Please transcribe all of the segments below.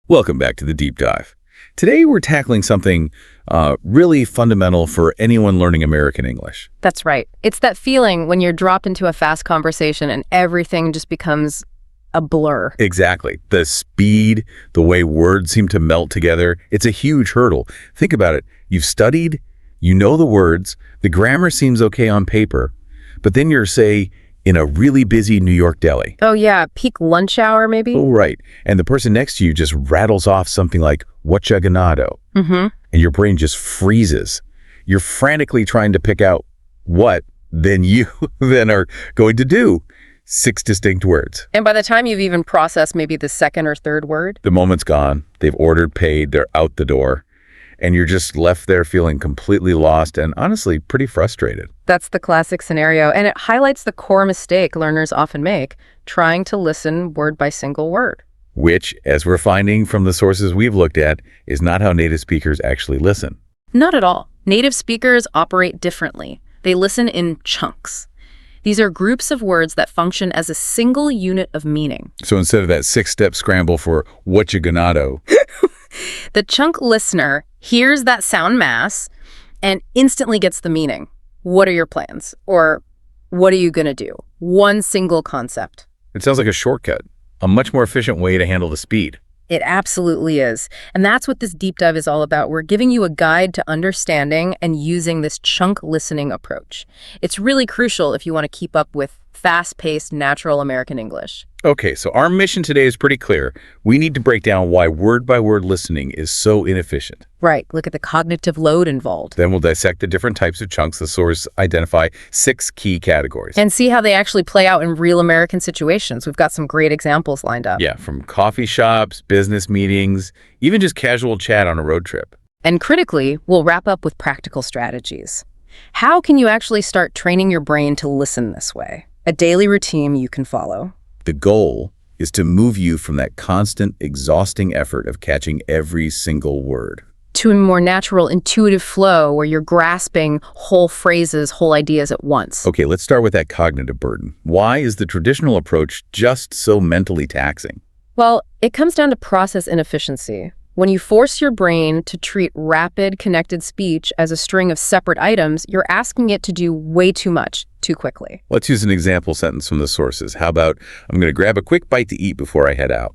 Welcome back to the Deep Dive. Today we're tackling something really fundamental for anyone learning American English. That's right. It's that feeling when you're dropped into a fast conversation and everything just becomes a blur. Exactly. The speed, the way words seem to melt together, it's a huge hurdle. Think about it. You've studied, you know the words, the grammar seems okay on paper, but then you're, say, in a really busy New York deli. Oh yeah, peak lunch hour maybe? Oh, right. And the person next to you just rattles off something like, "Whatcha ganado?" And your brain just freezes. You're frantically trying to pick out what then you then are going to do. 6 distinct words. And by the time you've even processed maybe the second or third word, The moment's gone. They've ordered, paid, they're out the door. And you're just left there feeling completely lost and honestly pretty frustrated. that's the classic scenario. And it highlights the core mistake learners often make, trying to listen word by single word. Which, as we're finding from the sources we've looked at, is not how native speakers actually listen. Not at all. Native speakers operate differently. They listen in chunks. These are groups of words that function as a single unit of meaning. So instead of that 6-step scramble for "whatcha ganado," The chunk listener hears that sound mass and instantly gets the meaning. What are your plans? Or what are you going to do? One single concept. it sounds like a shortcut, a much more efficient way to handle the speed. It absolutely is. And that's what this deep dive is all about. We're giving you a guide to understanding and using this chunk listening approach. It's really crucial if you want to keep up with fast-paced, natural American English. Okay, so our mission today is pretty clear. We need to break down why word-by-word listening is so inefficient. Right, look at the cognitive load involved. Then we'll dissect the different types of chunks the source identify 6 key categories. And see how they actually play out in real American situations. We've got some great examples lined up. Yeah, from coffee shops, business meetings, even just casual chat on a road trip. And critically, we'll wrap up with practical strategies. How can you actually start training your brain to listen this way? A daily routine you can follow. The goal is to move you from that constant, exhausting effort of catching every single word. To a more natural, intuitive flow where you're grasping whole phrases, whole ideas at once. Okay, let's start with that cognitive burden. Why is the traditional approach just so mentally taxing? Well, it comes down to process inefficiency. When you force your brain to treat rapid, connected speech as a string of separate items, you're asking it to do way too much, too quickly. Let's use an example sentence from the sources. How about, "I'm going to grab a quick bite to eat before I head out."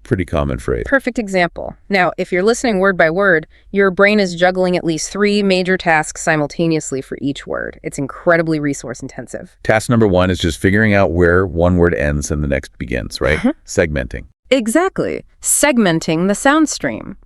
Pretty common phrase. Perfect example. Now, if you're listening word by word, your brain is juggling at least 3 major tasks simultaneously for each word. It's incredibly resource intensive. Task number 1 is just figuring out where one word ends and the next begins, right? Segmenting. Exactly. Segmenting the sound stream.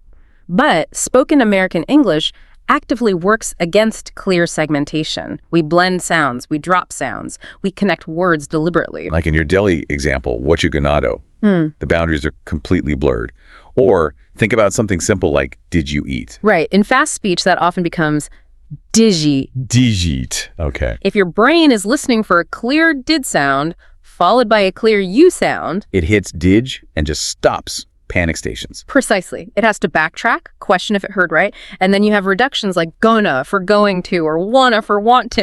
But spoken American English actively works against clear segmentation. We blend sounds, we drop sounds, we connect words deliberately. Like in your deli example, "whatcha ganado?" The boundaries are completely blurred. Or think about something simple like, "did you eat?" Right. In fast speech, that often becomes digi. Digit. Okay. If your brain is listening for a clear did sound, followed by a clear you sound, It hits dig and just stops. Panic stations. precisely. It has to backtrack, question if it heard right, and then you have reductions like gonna for going to or wanna for want to.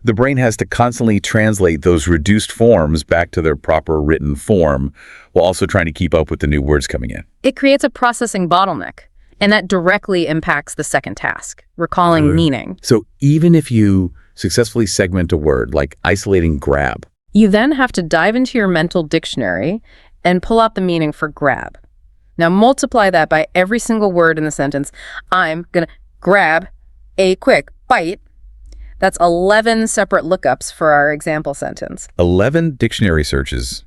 The brain has to constantly translate those reduced forms back to their proper written form while also trying to keep up with the new words coming in. It creates a processing bottleneck, and that directly impacts the second task, recalling meaning. So even if you successfully segment a word, like isolating grab, You then have to dive into your mental dictionary and pull out the meaning for grab. Now multiply that by every single word in the sentence. I'm gonna grab a quick bite. That's 11 separate lookups for our example sentence. 11 dictionary searches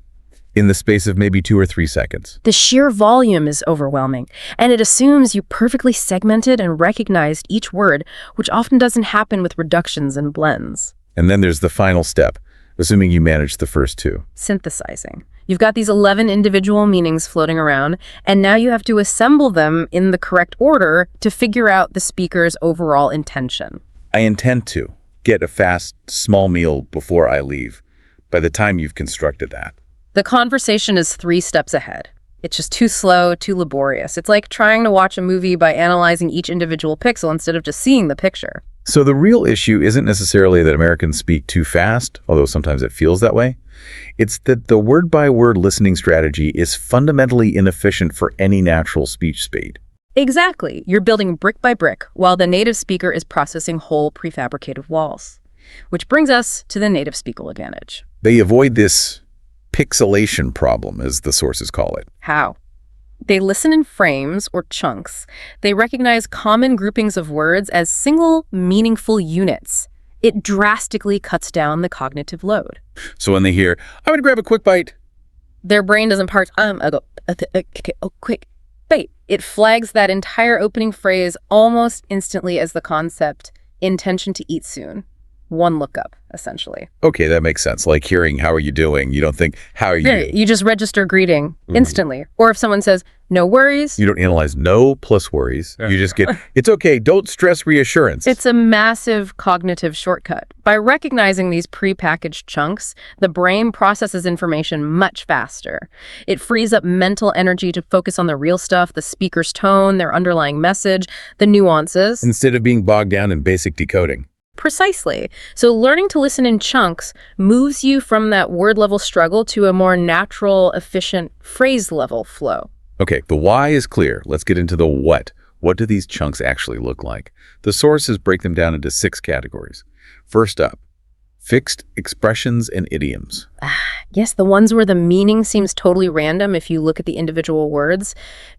in the space of maybe 2 or 3 seconds. The sheer volume is overwhelming, and it assumes you perfectly segmented and recognized each word, which often doesn't happen with reductions and blends. And then there's the final step, assuming you managed the first 2. Synthesizing. You've got these 11 individual meanings floating around, and now you have to assemble them in the correct order to figure out the speaker's overall intention. I intend to get a fast, small meal before I leave, by the time you've constructed that. The conversation is 3 steps ahead. It's just too slow, too laborious. It's like trying to watch a movie by analyzing each individual pixel instead of just seeing the picture. So the real issue isn't necessarily that Americans speak too fast, although sometimes it feels that way. It's that the word-by-word listening strategy is fundamentally inefficient for any natural speech speed. Exactly. You're building brick by brick, while the native speaker is processing whole prefabricated walls. Which brings us to the native speaker advantage. They avoid this pixelation problem, as the sources call it. How? They listen in frames or chunks. They recognize common groupings of words as single, meaningful units. It drastically cuts down the cognitive load. So when they hear, "I'm going to grab a quick bite," their brain doesn't parse, quick bite. It flags that entire opening phrase almost instantly as the concept, intention to eat soon. One lookup, essentially. Okay, that makes sense. Like hearing, "How are you doing?" You don't think, "How are you?" You just register greeting instantly. Or if someone says, "No worries." You don't analyze no plus worries. You just get, "It's okay, don't stress," reassurance. It's a massive cognitive shortcut. By recognizing these prepackaged chunks, the brain processes information much faster. It frees up mental energy to focus on the real stuff, the speaker's tone, their underlying message, the nuances. Instead of being bogged down in basic decoding. Precisely. So learning to listen in chunks moves you from that word-level struggle to a more natural, efficient phrase-level flow. Okay, the why is clear. Let's get into the what. What do these chunks actually look like? The sources break them down into 6 categories. First up, fixed expressions and idioms. Yes, the ones where the meaning seems totally random if you look at the individual words.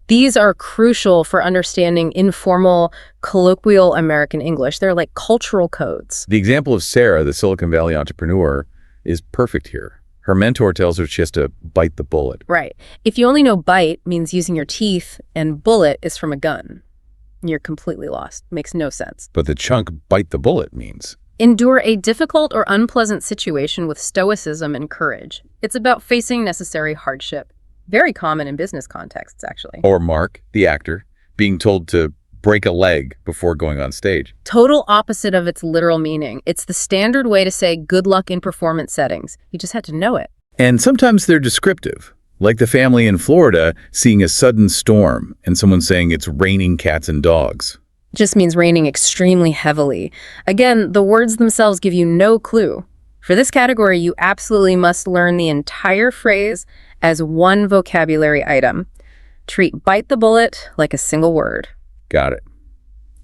These are crucial for understanding informal, colloquial American English. They're like cultural codes. The example of Sarah, the Silicon Valley entrepreneur, is perfect here. Her mentor tells her she has to bite the bullet. Right. If you only know bite means using your teeth and bullet is from a gun, you're completely lost. Makes no sense. But the chunk "bite the bullet" means endure a difficult or unpleasant situation with stoicism and courage. It's about facing necessary hardship. Very common in business contexts, actually. Or Mark, the actor, being told to break a leg before going on stage. Total opposite of its literal meaning. It's the standard way to say good luck in performance settings. You just had to know it. And sometimes they're descriptive, like the family in Florida seeing a sudden storm and someone saying it's raining cats and dogs. Just means raining extremely heavily. Again, the words themselves give you no clue. For this category, you absolutely must learn the entire phrase as one vocabulary item. Treat "bite the bullet" like a single word. Got it.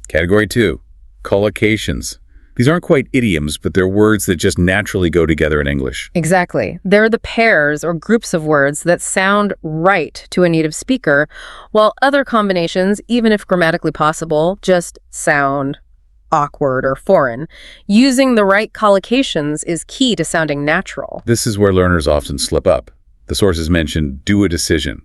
Category 2, collocations. These aren't quite idioms, but they're words that just naturally go together in English. Exactly. They're the pairs or groups of words that sound right to a native speaker, while other combinations, even if grammatically possible, just sound awkward or foreign. Using the right collocations is key to sounding natural. This is where learners often slip up. The sources mention "do a decision."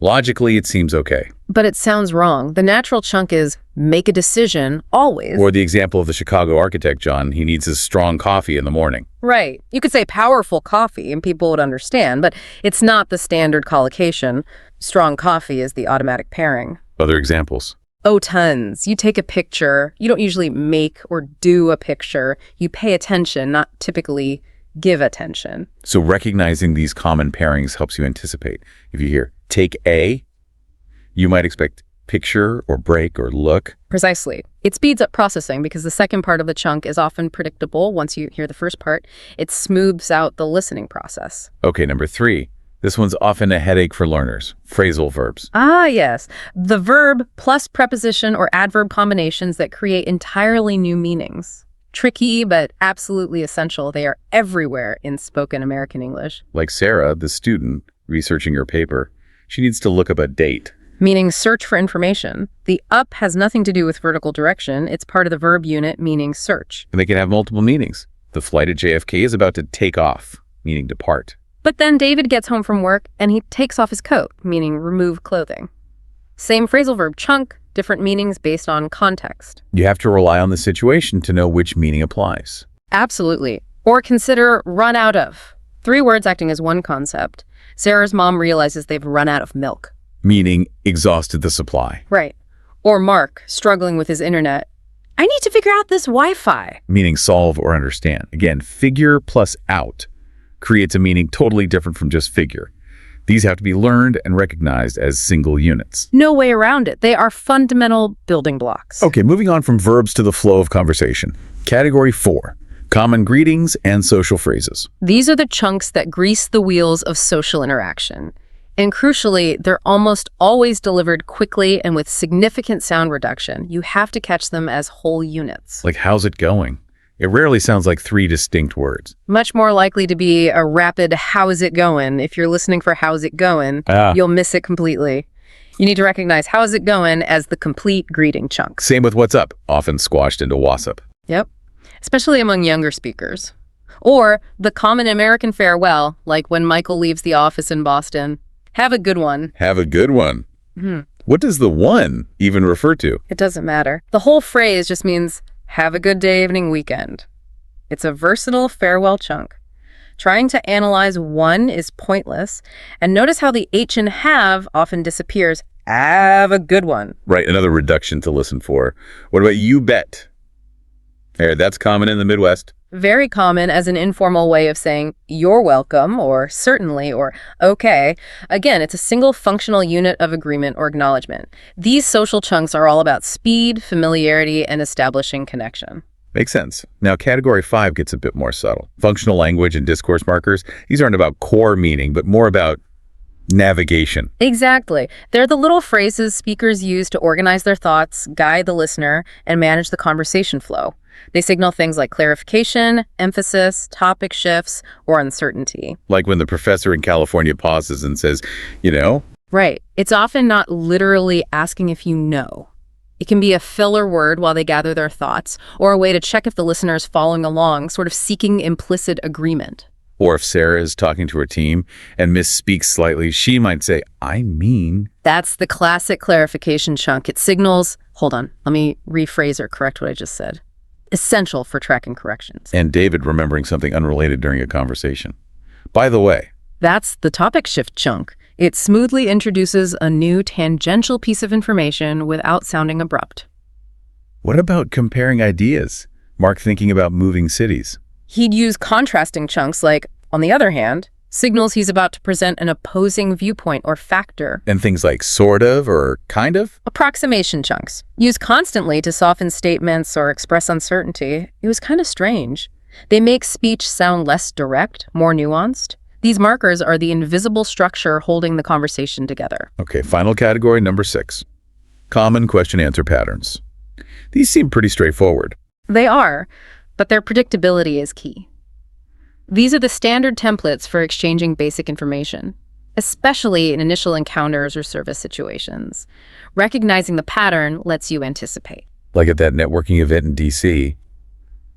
Logically, it seems okay. But it sounds wrong. The natural chunk is make a decision, always. Or the example of the Chicago architect, John, he needs his strong coffee in the morning. Right. You could say powerful coffee and people would understand, but it's not the standard collocation. Strong coffee is the automatic pairing. Other examples? Oh, tons. You take a picture. You don't usually make or do a picture. You pay attention, not typically give attention. So recognizing these common pairings helps you anticipate. If you hear "take a," you might expect picture or break or look. Precisely. It speeds up processing because the second part of the chunk is often predictable. Once you hear the first part, it smooths out the listening process. Okay, number 3. This one's often a headache for learners. Phrasal verbs. Ah, yes. The verb plus preposition or adverb combinations that create entirely new meanings. Tricky, but absolutely essential. They are everywhere in spoken American English. Like Sarah, the student, researching her paper. She needs to look up a date. Meaning search for information. The up has nothing to do with vertical direction. It's part of the verb unit, meaning search. And they can have multiple meanings. The flight at JFK is about to take off, meaning depart. But then David gets home from work and he takes off his coat, meaning remove clothing. Same phrasal verb chunk, different meanings based on context. You have to rely on the situation to know which meaning applies. Absolutely. Or consider run out of. 3 words acting as one concept. Sarah's mom realizes they've run out of milk. Meaning exhausted the supply. Right. Or Mark struggling with his internet. I need to figure out this Wi-Fi. Meaning solve or understand. Again, figure plus out creates a meaning totally different from just figure. These have to be learned and recognized as single units. No way around it. They are fundamental building blocks. Okay, moving on from verbs to the flow of conversation. Category 4, common greetings and social phrases. These are the chunks that grease the wheels of social interaction. And crucially, they're almost always delivered quickly and with significant sound reduction. You have to catch them as whole units. Like, how's it going? It rarely sounds like 3 distinct words. Much more likely to be a rapid how's it going. If you're listening for how's it going, you'll miss it completely. You need to recognize how's it going as the complete greeting chunk. Same with what's up, often squashed into what's up. Yep, especially among younger speakers. Or the common American farewell, like when Michael leaves the office in Boston. Have a good one. Have a good one. What does the one even refer to? It doesn't matter. The whole phrase just means have a good day, evening, weekend. It's a versatile farewell chunk. Trying to analyze one is pointless, and notice how the H in have often disappears. Have a good one. Right, another reduction to listen for. What about you bet? Hey, that's common in the Midwest. Very common as an informal way of saying you're welcome or certainly or okay. Again, it's a single functional unit of agreement or acknowledgement. These social chunks are all about speed, familiarity, and establishing connection. Makes sense. Now, category 5 gets a bit more subtle. Functional language and discourse markers, these aren't about core meaning, but more about navigation. Exactly. They're the little phrases speakers use to organize their thoughts, guide the listener, and manage the conversation flow. They signal things like clarification, emphasis, topic shifts, or uncertainty. Like when the professor in California pauses and says, you know? Right. It's often not literally asking if you know. It can be a filler word while they gather their thoughts, or a way to check if the listener is following along, sort of seeking implicit agreement. Or if Sarah is talking to her team and misspeaks slightly, she might say, I mean. That's the classic clarification chunk. It signals, hold on, let me rephrase or correct what I just said. Essential for tracking corrections. And David remembering something unrelated during a conversation. By the way. That's the topic shift chunk. It smoothly introduces a new tangential piece of information without sounding abrupt. What about comparing ideas? Mark thinking about moving cities. He'd use contrasting chunks like, on the other hand, signals he's about to present an opposing viewpoint or factor. And things like sort of or kind of? Approximation chunks. Used constantly to soften statements or express uncertainty. It was kind of strange. They make speech sound less direct, more nuanced. These markers are the invisible structure holding the conversation together. Okay, final category, number 6. Common question-answer patterns. These seem pretty straightforward. They are, but their predictability is key. These are the standard templates for exchanging basic information, especially in initial encounters or service situations. Recognizing the pattern lets you anticipate. Like at that networking event in DC,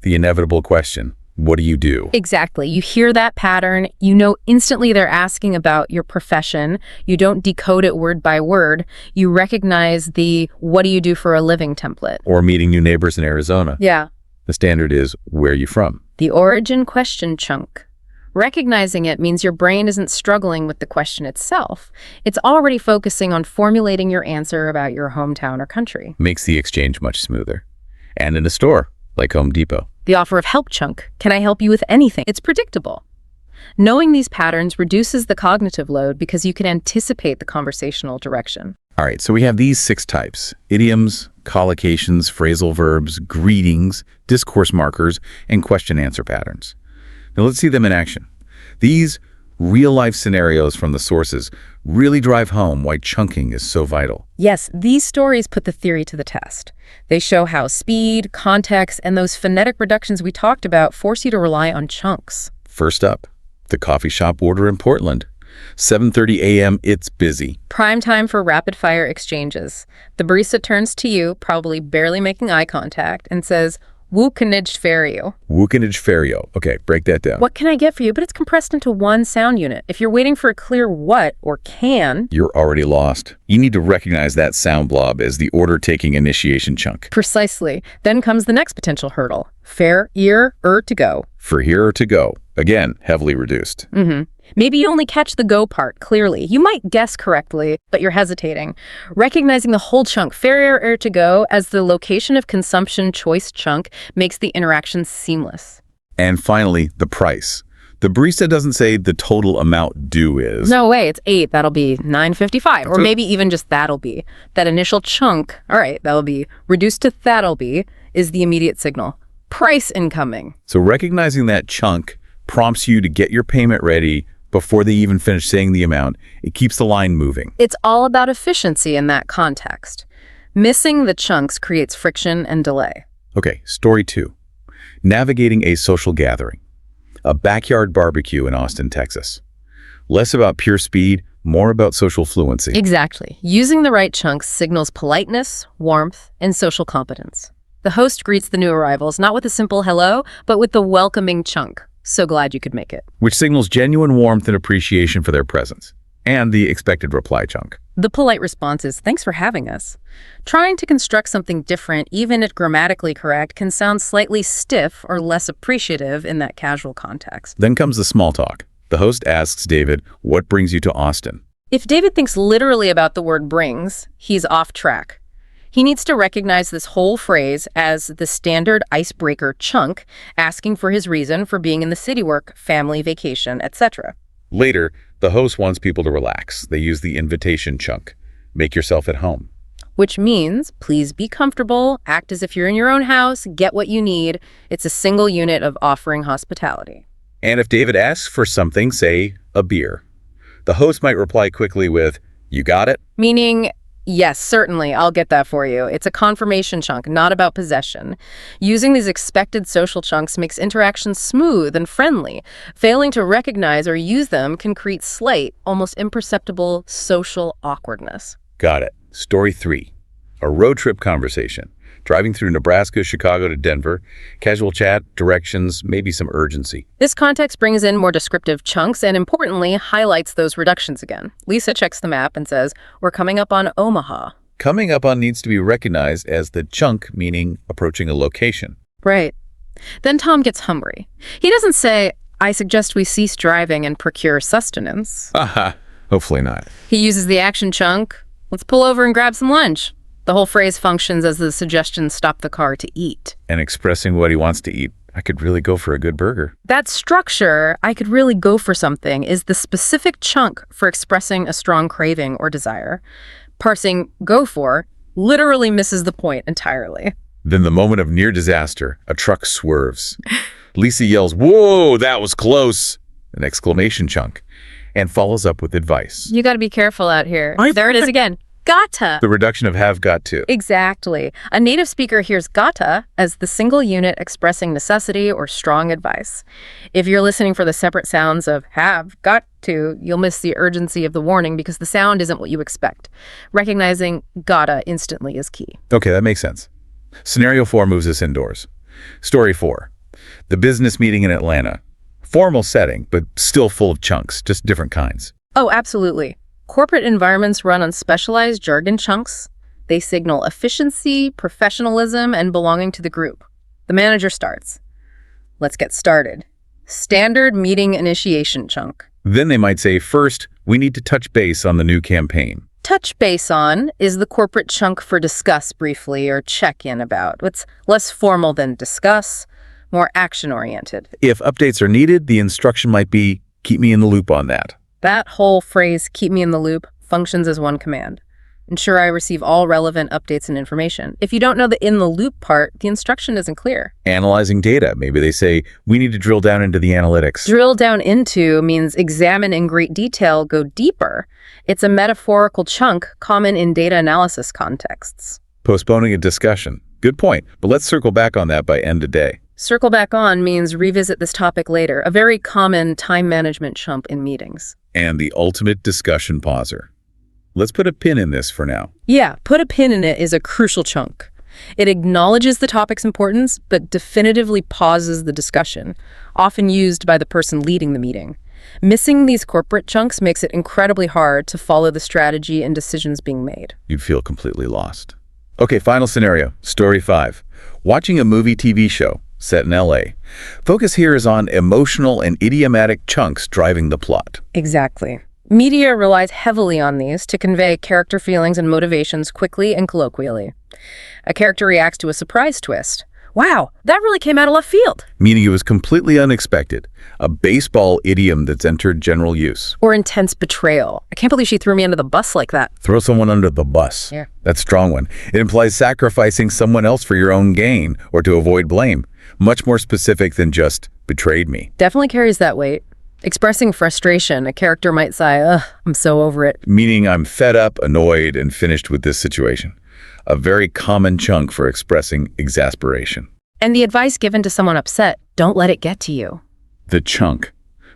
the inevitable question, what do you do? Exactly. You hear that pattern, you know instantly they're asking about your profession. You don't decode it word by word. You recognize the what do you do for a living template. Or meeting new neighbors in Arizona. Yeah. The standard is, where are you from? The origin question chunk. Recognizing it means your brain isn't struggling with the question itself. It's already focusing on formulating your answer about your hometown or country. Makes the exchange much smoother. And in a store, like Home Depot. The offer of help chunk. Can I help you with anything? It's predictable. Knowing these patterns reduces the cognitive load because you can anticipate the conversational direction. All right, so we have these 6 types: idioms, collocations, phrasal verbs, greetings, discourse markers, and question-answer patterns. Now let's see them in action. These real-life scenarios from the sources really drive home why chunking is so vital. Yes, these stories put the theory to the test. They show how speed, context, and those phonetic reductions we talked about force you to rely on chunks. First up, the coffee shop order in Portland. 7:30 a.m., it's busy. Prime time for rapid-fire exchanges. The barista turns to you, probably barely making eye contact, and says, Wukenage Ferio. Wukenage Ferio. Okay, break that down. What can I get for you? But it's compressed into one sound unit. If you're waiting for a clear what or can, you're already lost. You need to recognize that sound blob as the order-taking initiation chunk. Precisely. Then comes the next potential hurdle. Fair, ear, to go. For here or to go. Again, heavily reduced. Maybe you only catch the go part clearly. You might guess correctly, but you're hesitating. Recognizing the whole chunk, fair, ear, to go, as the location of consumption choice chunk makes the interaction seamless. And finally, the price. The barista doesn't say the total amount due is. No way, it's 8. That'll be $9.55. Or maybe even just that'll be. That initial chunk, all right, that'll be reduced to that'll be, is the immediate signal. Price incoming. So recognizing that chunk prompts you to get your payment ready before they even finish saying the amount. It keeps the line moving. It's all about efficiency in that context. Missing the chunks creates friction and delay. Okay, story 2. Navigating a social gathering. A backyard barbecue in Austin, Texas. Less about pure speed, more about social fluency. Exactly. Using the right chunks signals politeness, warmth, and social competence. The host greets the new arrivals not with a simple hello, but with the welcoming chunk. So glad you could make it. Which signals genuine warmth and appreciation for their presence. And the expected reply chunk. The polite response is, thanks for having us. Trying to construct something different, even if grammatically correct, can sound slightly stiff or less appreciative in that casual context. Then comes the small talk. The host asks David, what brings you to Austin? If David thinks literally about the word brings, he's off track. He needs to recognize this whole phrase as the standard icebreaker chunk, asking for his reason for being in the city, work, family, vacation, etc. Later, the host wants people to relax. They use the invitation chunk. Make yourself at home. Which means, please be comfortable, act as if you're in your own house, get what you need. It's a single unit of offering hospitality. And if David asks for something, say, a beer, the host might reply quickly with, you got it? Meaning, yes, certainly, I'll get that for you. It's a confirmation chunk, not about possession. Using these expected social chunks makes interactions smooth and friendly. Failing to recognize or use them can create slight, almost imperceptible social awkwardness. Got it. Story 3. A road trip conversation. Driving through Nebraska, Chicago to Denver. Casual chat, directions, maybe some urgency. This context brings in more descriptive chunks and, importantly, highlights those reductions again. Lisa checks the map and says, we're coming up on Omaha. Coming up on needs to be recognized as the chunk, meaning approaching a location. Right. Then Tom gets hungry. He doesn't say, I suggest we cease driving and procure sustenance. Aha, hopefully not. He uses the action chunk, let's pull over and grab some lunch. The whole phrase functions as the suggestion, stop the car to eat. And expressing what he wants to eat. I could really go for a good burger. That structure, I could really go for something, is the specific chunk for expressing a strong craving or desire. Parsing go for literally misses the point entirely. Then the moment of near disaster, a truck swerves. Lisa yells, whoa, that was close! An exclamation chunk. And follows up with advice. You gotta be careful out here. There it is again. Gotta. The reduction of have got to. Exactly. A native speaker hears gotta as the single unit expressing necessity or strong advice. If you're listening for the separate sounds of have, got to, you'll miss the urgency of the warning because the sound isn't what you expect. Recognizing gotta instantly is key. Okay, that makes sense. Scenario 4 moves us indoors. Story 4. The business meeting in Atlanta. Formal setting, but still full of chunks, just different kinds. Oh, absolutely. Corporate environments run on specialized jargon chunks. They signal efficiency, professionalism, and belonging to the group. The manager starts. Let's get started. Standard meeting initiation chunk. Then they might say, first, we need to touch base on the new campaign. Touch base on is the corporate chunk for discuss briefly or check in about. It's less formal than discuss, more action-oriented. If updates are needed, the instruction might be, keep me in the loop on that. That whole phrase, keep me in the loop, functions as one command. Ensure I receive all relevant updates and information. If you don't know the in the loop part, the instruction isn't clear. Analyzing data. Maybe they say, we need to drill down into the analytics. Drill down into means examine in great detail, go deeper. It's a metaphorical chunk common in data analysis contexts. Postponing a discussion. Good point. But let's circle back on that by end of day. Circle back on means revisit this topic later, a very common time management chump in meetings. And the ultimate discussion pauser. Let's put a pin in this for now. Yeah, put a pin in it is a crucial chunk. It acknowledges the topic's importance, but definitively pauses the discussion, often used by the person leading the meeting. Missing these corporate chunks makes it incredibly hard to follow the strategy and decisions being made. You'd feel completely lost. Okay, final scenario. Story 5. Watching a movie TV show set in LA. Focus here is on emotional and idiomatic chunks driving the plot. Exactly. Media relies heavily on these to convey character feelings and motivations quickly and colloquially. A character reacts to a surprise twist. Wow, that really came out of left field. Meaning it was completely unexpected. A baseball idiom that's entered general use. Or intense betrayal. I can't believe she threw me under the bus like that. Throw someone under the bus. Yeah. That's a strong one. It implies sacrificing someone else for your own gain or to avoid blame. Much more specific than just betrayed me. Definitely carries that weight. Expressing frustration, a character might say, ugh, I'm so over it. Meaning I'm fed up, annoyed, and finished with this situation. A very common chunk for expressing exasperation. And the advice given to someone upset, don't let it get to you. The chunk,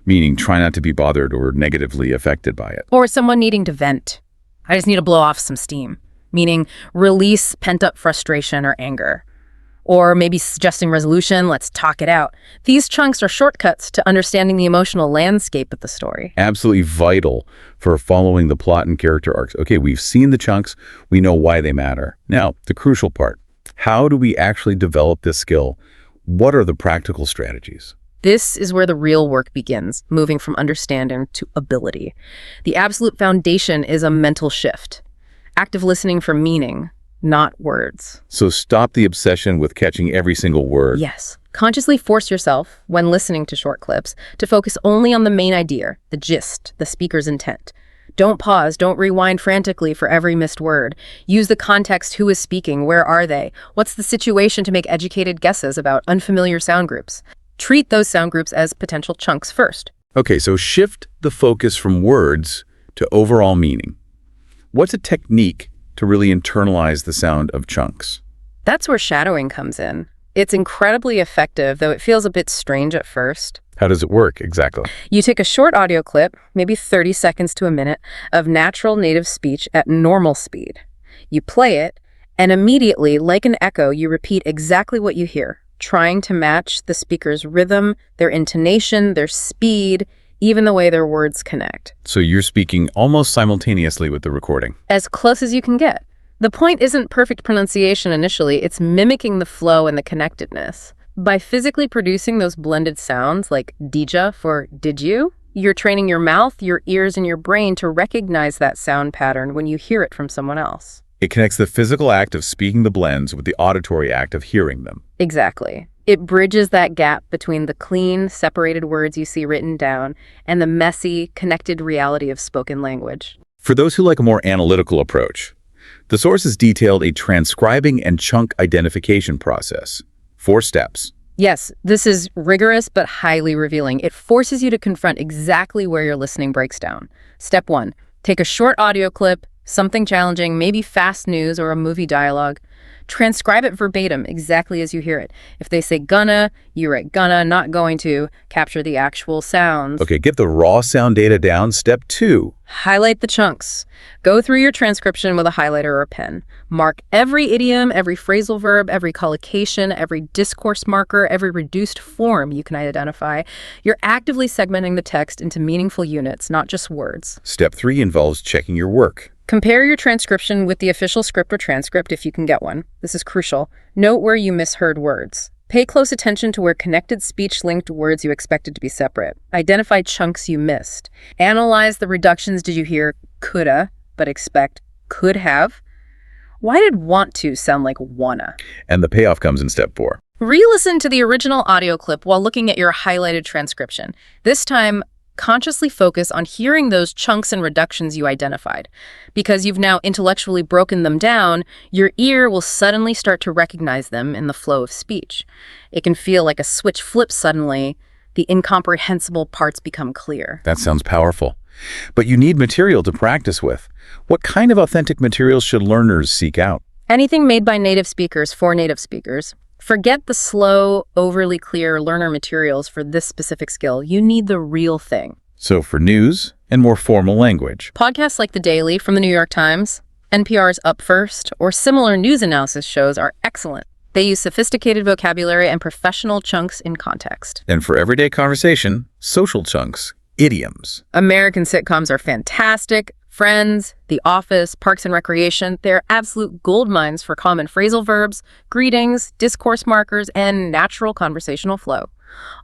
meaning try not to be bothered or negatively affected by it. Or someone needing to vent. I just need to blow off some steam, meaning release pent-up frustration or anger. Or maybe suggesting resolution, let's talk it out. These chunks are shortcuts to understanding the emotional landscape of the story. Absolutely vital for following the plot and character arcs. Okay, we've seen the chunks, we know why they matter. Now, the crucial part. How do we actually develop this skill? What are the practical strategies? This is where the real work begins, moving from understanding to ability. The absolute foundation is a mental shift. Active listening for meaning, not words. So stop the obsession with catching every single word. Yes. Consciously force yourself, when listening to short clips, to focus only on the main idea, the gist, the speaker's intent. Don't pause, don't rewind frantically for every missed word. Use the context: who is speaking, where are they, what's the situation, to make educated guesses about unfamiliar sound groups. Treat those sound groups as potential chunks first. Okay, so shift the focus from words to overall meaning. What's a technique to really internalize the sound of chunks? That's where shadowing comes in. It's incredibly effective, though it feels a bit strange at first. How does it work exactly? You take a short audio clip, maybe 30 seconds to a minute, of natural native speech at normal speed. You play it, and immediately, like an echo, you repeat exactly what you hear, trying to match the speaker's rhythm, their intonation, their speed, even the way their words connect. So you're speaking almost simultaneously with the recording. As close as you can get. The point isn't perfect pronunciation initially, it's mimicking the flow and the connectedness. By physically producing those blended sounds, like dija for did you, you're training your mouth, your ears, and your brain to recognize that sound pattern when you hear it from someone else. It connects the physical act of speaking the blends with the auditory act of hearing them. Exactly. It bridges that gap between the clean, separated words you see written down and the messy, connected reality of spoken language. For those who like a more analytical approach, the sources detailed a transcribing and chunk identification process. 4 steps. Yes, this is rigorous but highly revealing. It forces you to confront exactly where your listening breaks down. Step 1, take a short audio clip, something challenging, maybe fast news or a movie dialogue. Transcribe it verbatim, exactly as you hear it. If they say gonna, you write gonna, not going to. Capture the actual sounds. Okay, get the raw sound data down. Step 2. Highlight the chunks. Go through your transcription with a highlighter or a pen. Mark every idiom, every phrasal verb, every collocation, every discourse marker, every reduced form you can identify. You're actively segmenting the text into meaningful units, not just words. Step 3 involves checking your work. Compare your transcription with the official script or transcript if you can get one. This is crucial. Note where you misheard words. Pay close attention to where connected speech linked words you expected to be separate. Identify chunks you missed. Analyze the reductions. Did you hear coulda, but expect could have? Why did want to sound like wanna? And the payoff comes in step 4. Re-listen to the original audio clip while looking at your highlighted transcription. This time, consciously focus on hearing those chunks and reductions you identified. Because you've now intellectually broken them down, your ear will suddenly start to recognize them in the flow of speech. It can feel like a switch flips suddenly. The incomprehensible parts become clear. That sounds powerful. But you need material to practice with. What kind of authentic materials should learners seek out? Anything made by native speakers for native speakers. Forget the slow, overly clear learner materials for this specific skill. You need the real thing. So for news and more formal language. Podcasts like The Daily from the New York Times, NPR's Up First, or similar news analysis shows are excellent. They use sophisticated vocabulary and professional chunks in context. And for everyday conversation, social chunks, idioms. American sitcoms are fantastic. Friends, The Office, Parks and Recreation, they're absolute gold mines for common phrasal verbs, greetings, discourse markers, and natural conversational flow.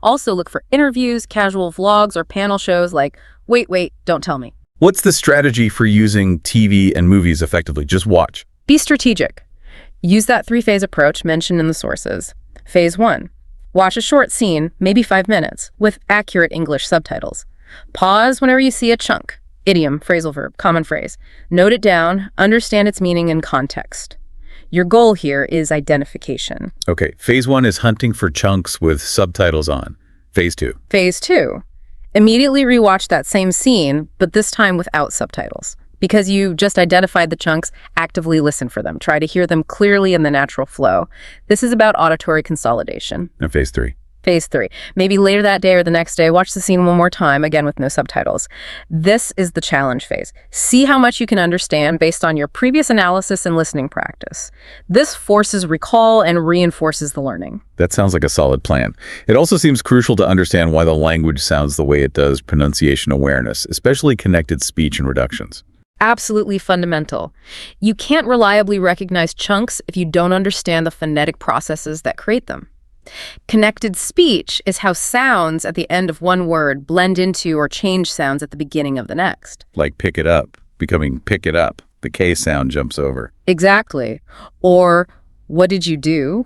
Also look for interviews, casual vlogs, or panel shows like Wait, Don't Tell Me. What's the strategy for using TV and movies effectively? Just watch. Be strategic. Use that 3-phase approach mentioned in the sources. Phase 1. Watch a short scene, maybe 5 minutes, with accurate English subtitles. Pause whenever you see a chunk. Idiom, phrasal verb, common phrase. Note it down, understand its meaning and context. Your goal here is identification. Okay, phase 1 is hunting for chunks with subtitles on. Phase 2. Phase 2. Immediately rewatch that same scene, but this time without subtitles. Because you just identified the chunks, actively listen for them. Try to hear them clearly in the natural flow. This is about auditory consolidation. And phase 3. Phase 3. Maybe later that day or the next day, watch the scene one more time, again with no subtitles. This is the challenge phase. See how much you can understand based on your previous analysis and listening practice. This forces recall and reinforces the learning. That sounds like a solid plan. It also seems crucial to understand why the language sounds the way it does, pronunciation awareness, especially connected speech and reductions. Absolutely fundamental. You can't reliably recognize chunks if you don't understand the phonetic processes that create them. Connected speech is how sounds at the end of one word blend into or change sounds at the beginning of the next. Like pick it up, becoming pick it up. The K sound jumps over. Exactly. Or what did you do?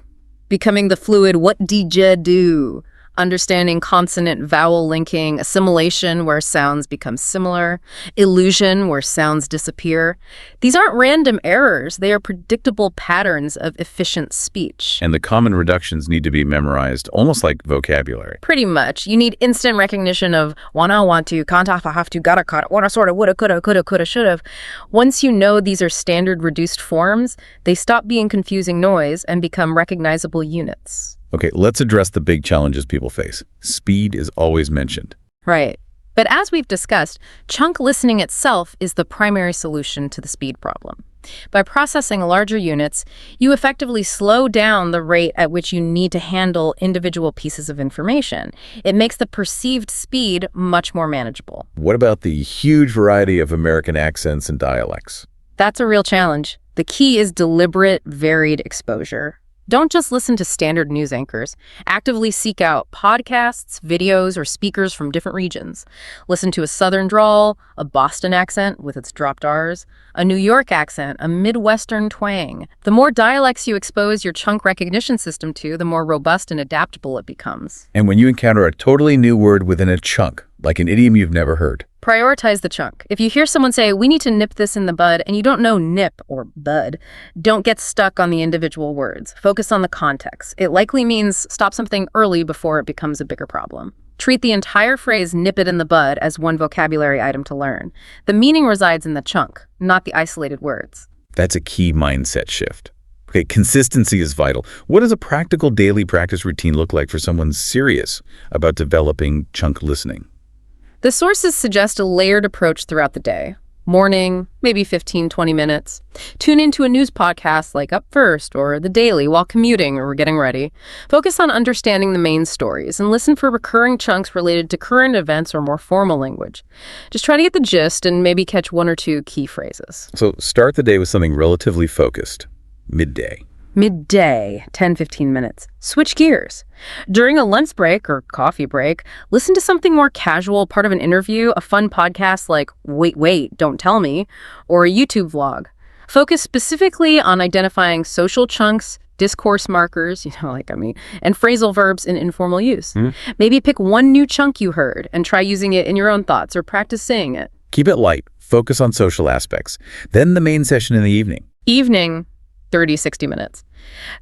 Becoming the fluid what did ya do? Understanding consonant-vowel linking, assimilation where sounds become similar, illusion where sounds disappear. These aren't random errors. They are predictable patterns of efficient speech. And the common reductions need to be memorized, almost like vocabulary. Pretty much. You need instant recognition of wanna, want to, can't, have to, gotta, wanna, sorta, woulda, coulda, should've. Once you know these are standard reduced forms, they stop being confusing noise and become recognizable units. Okay, let's address the big challenges people face. Speed is always mentioned. Right. But as we've discussed, chunk listening itself is the primary solution to the speed problem. By processing larger units, you effectively slow down the rate at which you need to handle individual pieces of information. It makes the perceived speed much more manageable. What about the huge variety of American accents and dialects? That's a real challenge. The key is deliberate, varied exposure. Don't just listen to standard news anchors. Actively seek out podcasts, videos, or speakers from different regions. Listen to a Southern drawl, a Boston accent with its dropped R's, a New York accent, a Midwestern twang. The more dialects you expose your chunk recognition system to, the more robust and adaptable it becomes. And when you encounter a totally new word within a chunk, like an idiom you've never heard, prioritize the chunk. If you hear someone say, we need to nip this in the bud, and you don't know nip or bud, don't get stuck on the individual words. Focus on the context. It likely means stop something early before it becomes a bigger problem. Treat the entire phrase nip it in the bud as one vocabulary item to learn. The meaning resides in the chunk, not the isolated words. That's a key mindset shift. Okay, consistency is vital. What does a practical daily practice routine look like for someone serious about developing chunk listening? The sources suggest a layered approach throughout the day. Morning, maybe 15, 20 minutes. Tune into a news podcast like Up First or The Daily while commuting or getting ready. Focus on understanding the main stories and listen for recurring chunks related to current events or more formal language. Just try to get the gist and maybe catch one or two key phrases. So start the day with something relatively focused. Midday. Midday, 10-15 minutes. Switch gears. During a lunch break or coffee break, listen to something more casual, part of an interview, a fun podcast like Wait, Don't Tell Me, or a YouTube vlog. Focus specifically on identifying social chunks, discourse markers, and phrasal verbs in informal use. Maybe pick one new chunk you heard and try using it in your own thoughts or practice saying it. Keep it light. Focus on social aspects. Then the main session in the evening. Evening, 30-60 minutes.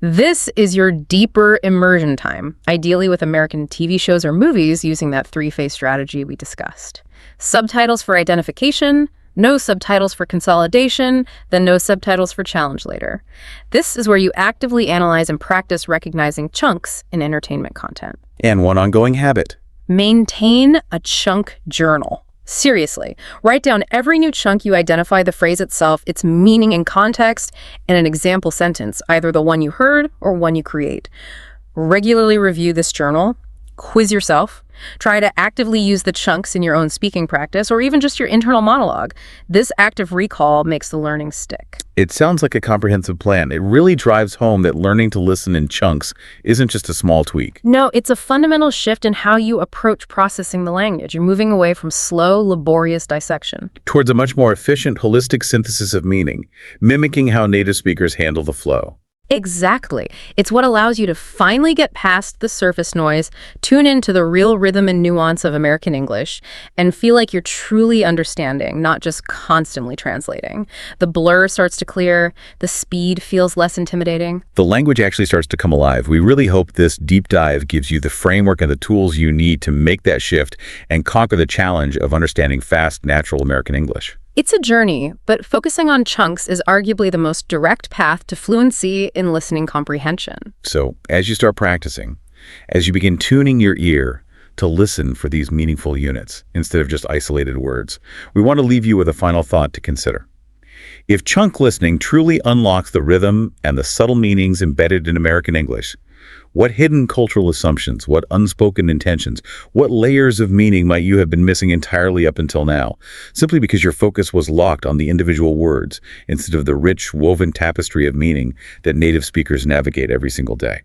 This is your deeper immersion time, ideally with American TV shows or movies using that three-phase strategy we discussed. Subtitles for identification, no subtitles for consolidation, then no subtitles for challenge later. This is where you actively analyze and practice recognizing chunks in entertainment content. And one ongoing habit. Maintain a chunk journal. Seriously, write down every new chunk you identify, the phrase itself, its meaning and context, and an example sentence, either the one you heard or one you create. Regularly review this journal. Quiz yourself. Try to actively use the chunks in your own speaking practice or even just your internal monologue. This active recall makes the learning stick. It sounds like a comprehensive plan. It really drives home that learning to listen in chunks isn't just a small tweak. No, it's a fundamental shift in how you approach processing the language. You're moving away from slow, laborious dissection towards a much more efficient, holistic synthesis of meaning, mimicking how native speakers handle the flow. Exactly. It's what allows you to finally get past the surface noise, tune into the real rhythm and nuance of American English, and feel like you're truly understanding, not just constantly translating. The blur starts to clear, the speed feels less intimidating. The language actually starts to come alive. We really hope this deep dive gives you the framework and the tools you need to make that shift and conquer the challenge of understanding fast, natural American English. It's a journey, but focusing on chunks is arguably the most direct path to fluency in listening comprehension. So, as you start practicing, as you begin tuning your ear to listen for these meaningful units instead of just isolated words, we want to leave you with a final thought to consider. If chunk listening truly unlocks the rhythm and the subtle meanings embedded in American English, what hidden cultural assumptions, what unspoken intentions, what layers of meaning might you have been missing entirely up until now, simply because your focus was locked on the individual words instead of the rich, woven tapestry of meaning that native speakers navigate every single day?